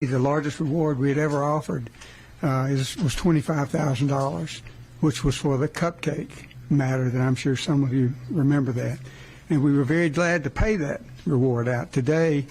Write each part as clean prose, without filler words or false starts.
The largest reward we had ever offered was $25,000, which was for the cupcake matter that I'm sure some of you remember that. And we were very glad to pay that reward out. Today,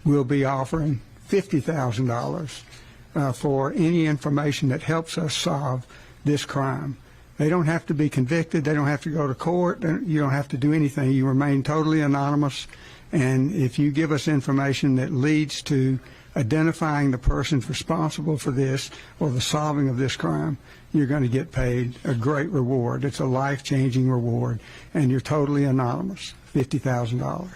we'll be offering $50,000 for any information that helps us solve this crime. They don't have to be convicted. They don't have to go to court. You don't have to do anything. You remain totally anonymous. And if you give us information that leads to identifying the persons responsible for this or the solving of this crime, you're going to get paid a great reward. It's a life-changing reward, and you're totally anonymous, $50,000.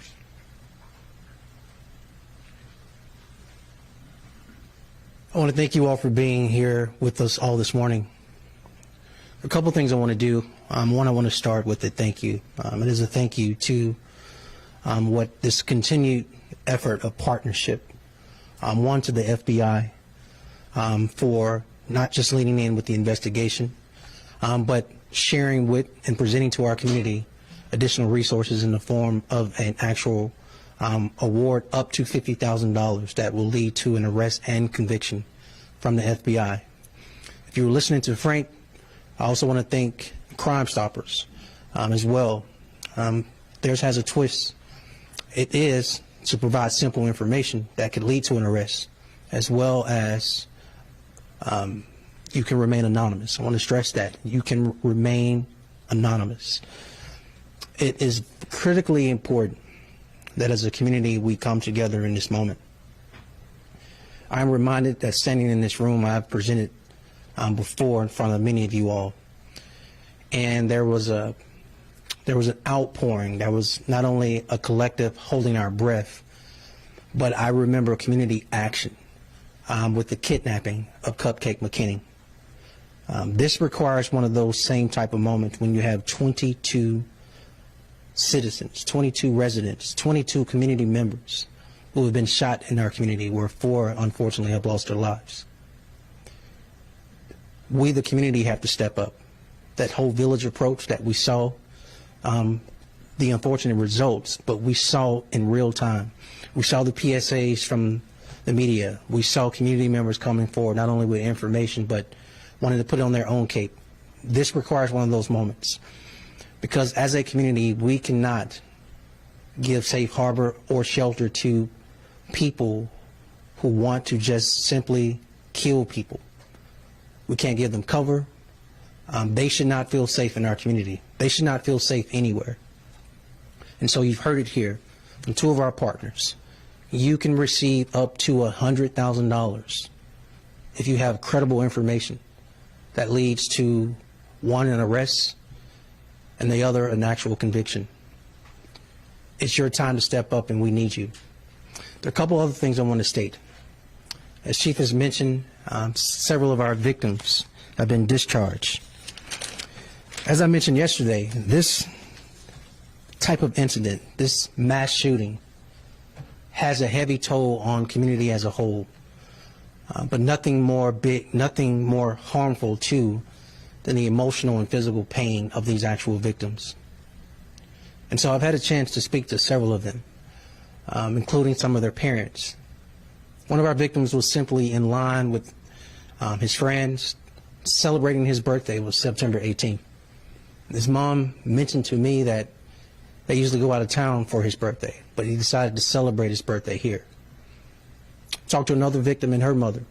I want to thank you all for being here with us all this morning. A couple things I want to do. One, I want to start with a thank you. It is a thank you to what this continued effort of partnership. One, to the FBI for not just leaning in with the investigation, but sharing with and presenting to our community additional resources in the form of an actual award up to $50,000 that will lead to an arrest and conviction from the FBI. If you were listening to Frank, I also want to thank Crime Stoppers as well. Theirs has a twist. It is to provide simple information that could lead to an arrest, as well as you can remain anonymous. I want to stress that. You can remain anonymous. It is critically important that as a community we come together in this moment. I'm reminded that standing in this room I've presented before in front of many of you all, and there was an outpouring. There was not only a collective holding our breath, but I remember community action with the kidnapping of Cupcake McKinney. This requires one of those same type of moments when you have 22 citizens, 22 residents, 22 community members who have been shot in our community, where 4 unfortunately have lost their lives. We, the community, have to step up. That whole village approach that we saw, the unfortunate results, but we saw in real time. We saw the PSAs from the media. We saw community members coming forward, not only with information, but wanting to put it on their own cape. This requires one of those moments, because as a community, we cannot give safe harbor or shelter to people who want to just simply kill people. We can't give them cover. They should not feel safe in our community. They should not feel safe anywhere. And so you've heard it here from 2 of our partners. You can receive up to $100,000 if you have credible information that leads to, one, an arrest, and the other, an actual conviction. It's your time to step up, and we need you. There are a couple other things I want to state. As Chief has mentioned, several of our victims have been discharged. As I mentioned yesterday, this type of incident, this mass shooting, has a heavy toll on community as a whole, but nothing more harmful too than the emotional and physical pain of these actual victims. And so I've had a chance to speak to several of them, including some of their parents. One of our victims was simply in line with his friends celebrating his birthday. It was September 18th. His mom mentioned to me that they usually go out of town for his birthday, but he decided to celebrate his birthday here. Talked to another victim and her mother.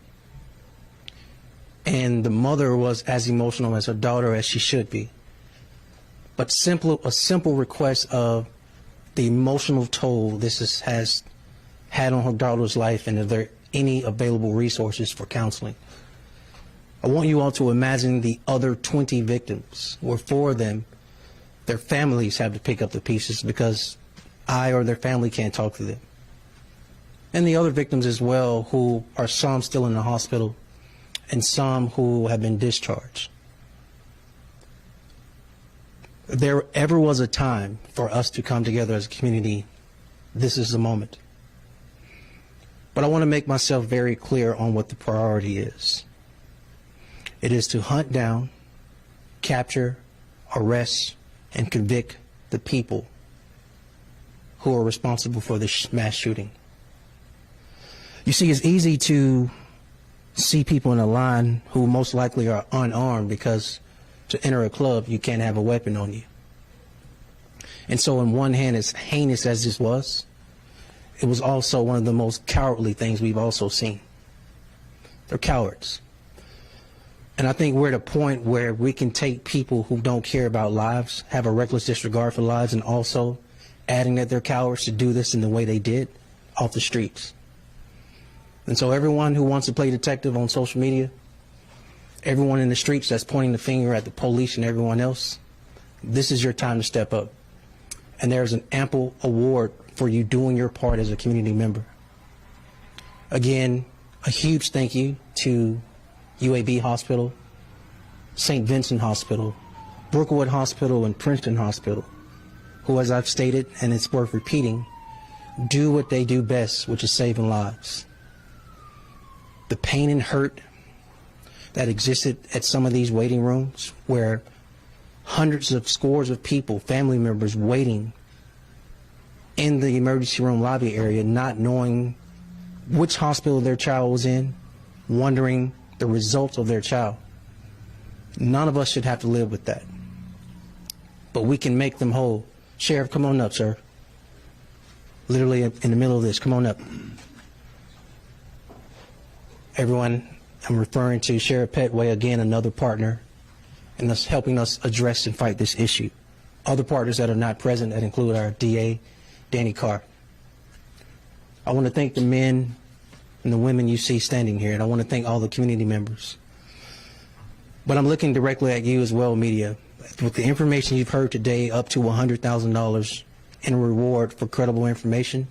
And the mother was as emotional as her daughter as she should be. But a simple request of the emotional toll this has had on her daughter's life, and if there are any available resources for counseling. I want you all to imagine the other 20 victims, where 4 of them, their families have to pick up the pieces because I or their family can't talk to them. And the other victims as well, who are some still in the hospital and some who have been discharged. If there ever was a time for us to come together as a community, this is the moment. But I want to make myself very clear on what the priority is. It is to hunt down, capture, arrest, and convict the people who are responsible for this mass shooting. You see, it's easy to see people in a line who most likely are unarmed because to enter a club, you can't have a weapon on you. And so on one hand, as heinous as this was, it was also one of the most cowardly things we've also seen. They're cowards. And I think we're at a point where we can take people who don't care about lives, have a reckless disregard for lives, and also adding that they're cowards to do this in the way they did off the streets. And so everyone who wants to play detective on social media, everyone in the streets that's pointing the finger at the police and everyone else, this is your time to step up. And there's an ample award for you doing your part as a community member. Again, a huge thank you to UAB Hospital, St. Vincent Hospital, Brookwood Hospital, and Princeton Hospital, who, as I've stated, and it's worth repeating, do what they do best, which is saving lives. The pain and hurt that existed at some of these waiting rooms where hundreds of scores of people, family members, waiting in the emergency room lobby area, not knowing which hospital their child was in, wondering the results of their child. None of us should have to live with that. But we can make them whole. Sheriff, come on up, sir. Literally in the middle of this, come on up. Everyone, I'm referring to Sheriff Petway, again, another partner in us helping us address and fight this issue. Other partners that are not present that include our DA, Danny Carr. I want to thank the men and the women you see standing here, and I want to thank all the community members. But I'm looking directly at you as well, media. With the information you've heard today, up to $100,000 in reward for credible information,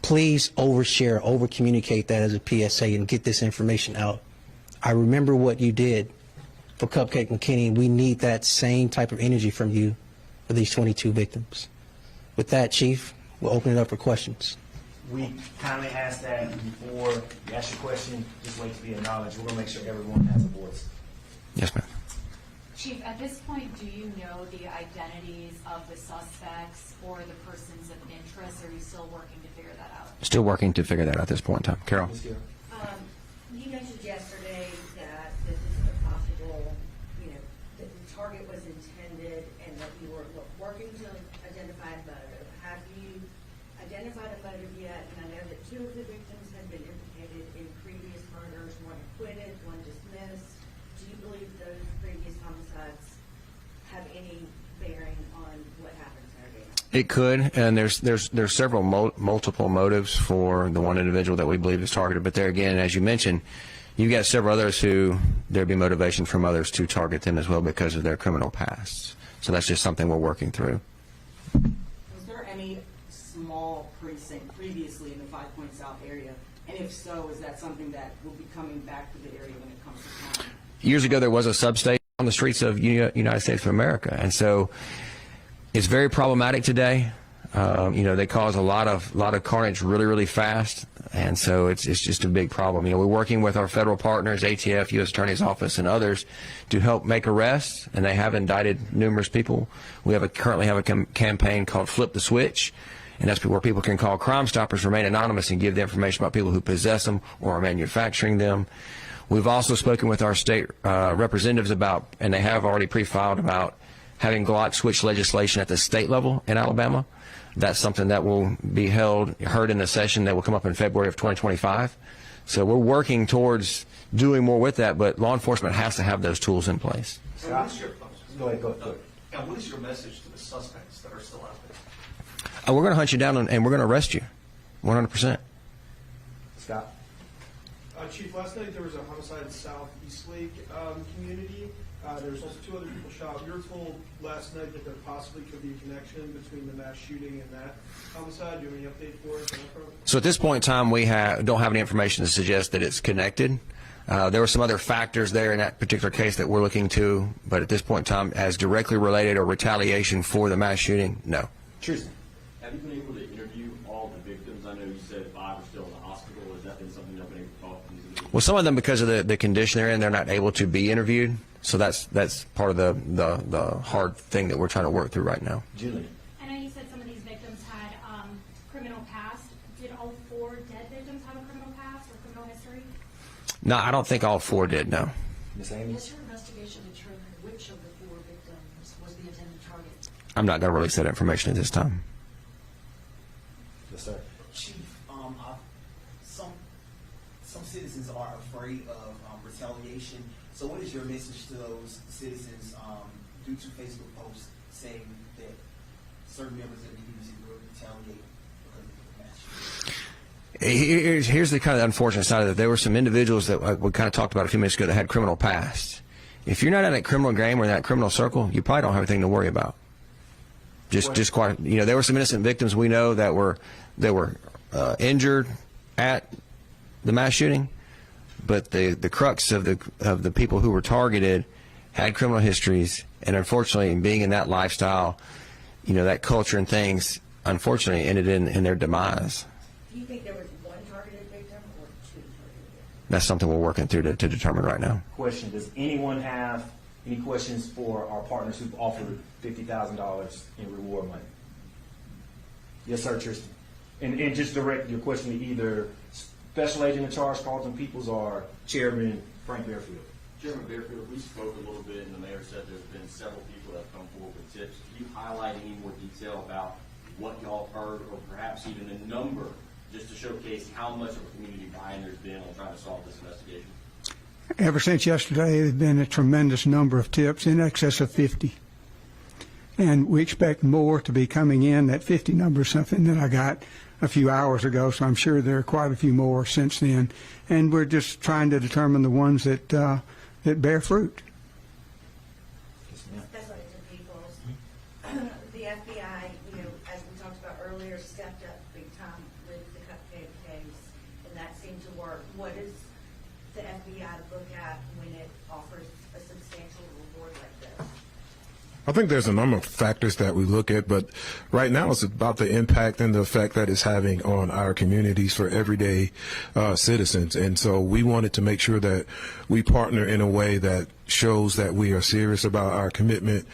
please overshare, over-communicate that as a PSA and get this information out. I remember what you did for Cupcake McKinney. We need that same type of energy from you for these 22 victims. With that, Chief, we'll open it up for questions. We kindly ask that before you ask your question, just wait to be acknowledged. We're going to make sure everyone has a voice. Yes, ma'am. Chief, at this point, do you know the identities of the suspects or the persons of interest, or are you still working to figure that out? Still working to figure that out at this point in time. Carol. You mentioned yesterday that this is a possible, that the target was intended and that you were working to identify a motive. Have you identified a motive yet? And I know that two of the victims have been implicated in previous murders, one acquitted, one dismissed. Do you believe those previous homicides have any bearing on what happens there? It could, and there's several multiple motives for the one individual that we believe is targeted. But there again, as you mentioned, you've got several others who there'd be motivation from others to target them as well because of their criminal pasts. So that's just something we're working through. Was there any small precinct previously in the 5 Point South area? And if so, is that something that will be coming back to the area when it comes to time? Years ago, there was a substation on the streets of United States of America, and so it's very problematic today. They cause a lot of carnage really, really fast, and so it's just a big problem. We're working with our federal partners, ATF, U.S. Attorney's Office, and others to help make arrests, and they have indicted numerous people. We currently have a campaign called Flip the Switch, and that's where people can call Crime Stoppers, remain anonymous, and give the information about people who possess them or are manufacturing them. We've also spoken with our state representatives about, and they have already pre-filed about having Glock switch legislation at the state level in Alabama. That's something that will be heard in a session that will come up in February of 2025. So we're working towards doing more with that, but law enforcement has to have those tools in place. Scott? Go ahead. And what is your message to the suspects that are still out there? We're going to hunt you down and we're going to arrest you, 100%. Scott? Chief, last night there was a homicide in South Eastlake community. There's also 2 other people shot. You were told last night that there possibly could be a connection between the mass shooting and that homicide. Do you have any update for us on that front? So at this point in time, we don't have any information to suggest that it's connected. There were some other factors there in that particular case that we're looking to, but at this point in time, as directly related or retaliation for the mass shooting, no. Tristan? Have you been able to interview all the victims? I know you said 5 are still in the hospital. Has that been something you've been able to talk to these individuals? Well, some of them, because of the condition they're in, they're not able to be interviewed. So that's part of the hard thing that we're trying to work through right now. Julie? I know you said some of these victims had criminal past. Did all 4 dead victims have a criminal No, I don't think all 4 did, no. Ms. Amy? Has your investigation determined which of the 4 victims was the intended target? I'm not going to release that information at this time. Yes, sir. Chief, some citizens are afraid of retaliation. So what is your message to those citizens due to Facebook posts saying that certain members of the community will retaliate because of the mass? Here's the kind of unfortunate side of it. There were some individuals that we kind of talked about a few minutes ago that had criminal past. If you're not in that criminal game or in that criminal circle, you probably don't have anything to worry about. Just quite, there were some innocent victims we know that were injured at the mass shooting, but the crux of the people who were targeted had criminal histories, and unfortunately, being in that lifestyle, that culture and things, unfortunately, ended in their demise. Do you think there was one targeted victim or 2 targeted victims? That's something we're working through to determine right now. Question, does anyone have any questions for our partners who've offered $50,000 in reward money? Yes, sir, Tristan. And just direct your question to either Special Agent in Charge Carlton Peoples or Chairman Frank Bearfield. Chairman Bearfield, we spoke a little bit, and the mayor said there's been several people that have come forward with tips. Can you highlight any more detail about what y'all heard, or perhaps even the number, just to showcase how much of a community buy-in there's been on trying to solve this investigation? Ever since yesterday, there's been a tremendous number of tips, in excess of 50. And we expect more to be coming in. That 50 number is something that I got a few hours ago, so I'm sure there are quite a few more since then. And we're just trying to determine the ones that bear fruit. Special Agent Peoples, the FBI, as we talked about earlier, stepped up big time with the cupcake case, and that seemed to work. What does the FBI look at when it offers a substantial reward like this? I think there's a number of factors that we look at, but right now it's about the impact and the effect that it's having on our communities for everyday citizens. And so we wanted to make sure that we partner in a way that shows that we are serious about our commitment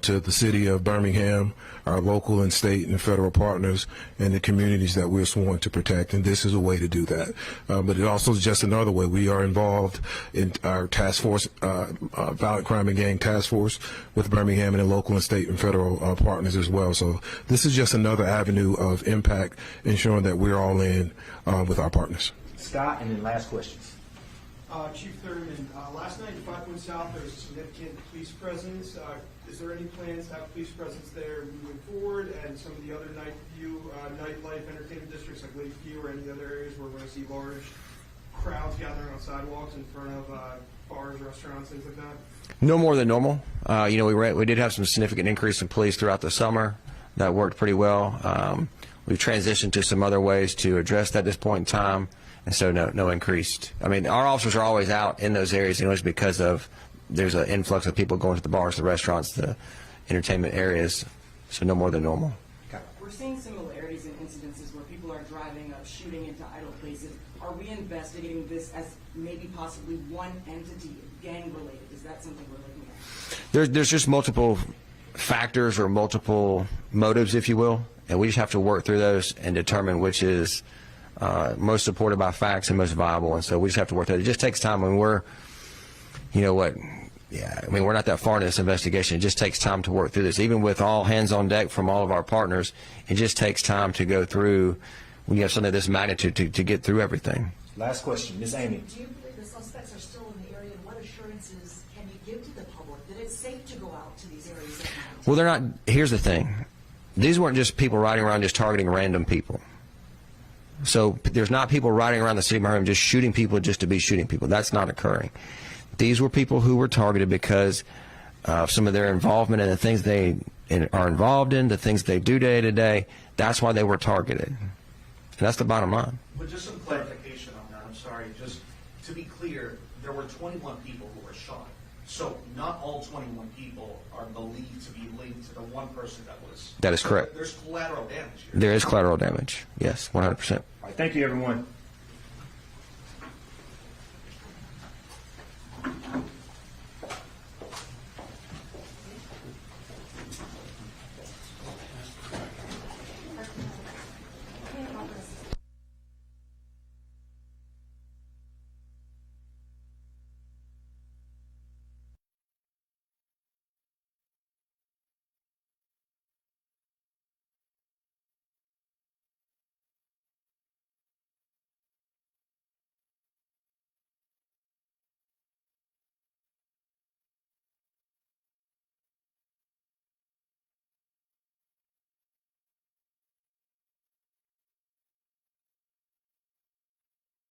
to the city of Birmingham, our local and state and federal partners, and the communities that we're sworn to protect. And this is a way to do that. But it also is just another way. We are involved in our task force, violent crime and gang task force with Birmingham and the local and state and federal partners as well. So this is just another avenue of impact, ensuring that we're all in with our partners. Scott, and then last questions. Chief Thurman, last night in 5 Points South, there was a significant police presence. Is there any plans to have police presence there moving forward, and some of the other nightlife entertainment districts like Lakeview or any other areas where we're going to see large crowds gathering on sidewalks in front of bars, restaurants, things like that? No more than normal. We did have some significant increase in police throughout the summer. That worked pretty well. We've transitioned to some other ways to address that at this point in time. And so no increased. I mean, our officers are always out in those areas, because there's an influx of people going to the bars, the restaurants, the entertainment areas. So no more than normal. We're seeing similarities in incidences where people are driving up, shooting into idle places. Are we investigating this as maybe possibly one entity, gang related? Is that something we're looking at? There's just multiple factors or multiple motives, if you will, and we just have to work through those and determine which is most supported by facts and most viable. And so we just have to work through it. It just takes time. When we're not that far in this investigation. It just takes time to work through this. Even with all hands on deck from all of our partners, it just takes time to go through when you have something of this magnitude to get through everything. Last question, Ms. Amy. Do you believe the suspects are still in the area, and what assurances can you give to the public that it's safe to go out to these areas at night? Well, they're not. Here's the thing. These weren't just people riding around just targeting random people. So there's not people riding around the city of Birmingham just shooting people just to be shooting people. That's not occurring. These were people who were targeted because of some of their involvement in the things they are involved in, the things they do day to day. That's why they were targeted. And that's the bottom line. But just some clarification on that, I'm sorry. Just to be clear, there were 21 people who were shot. So not all 21 people are believed to be linked to the one person that was. That is correct. There's collateral damage here. There is collateral damage. Yes, 100%. All right, thank you, everyone.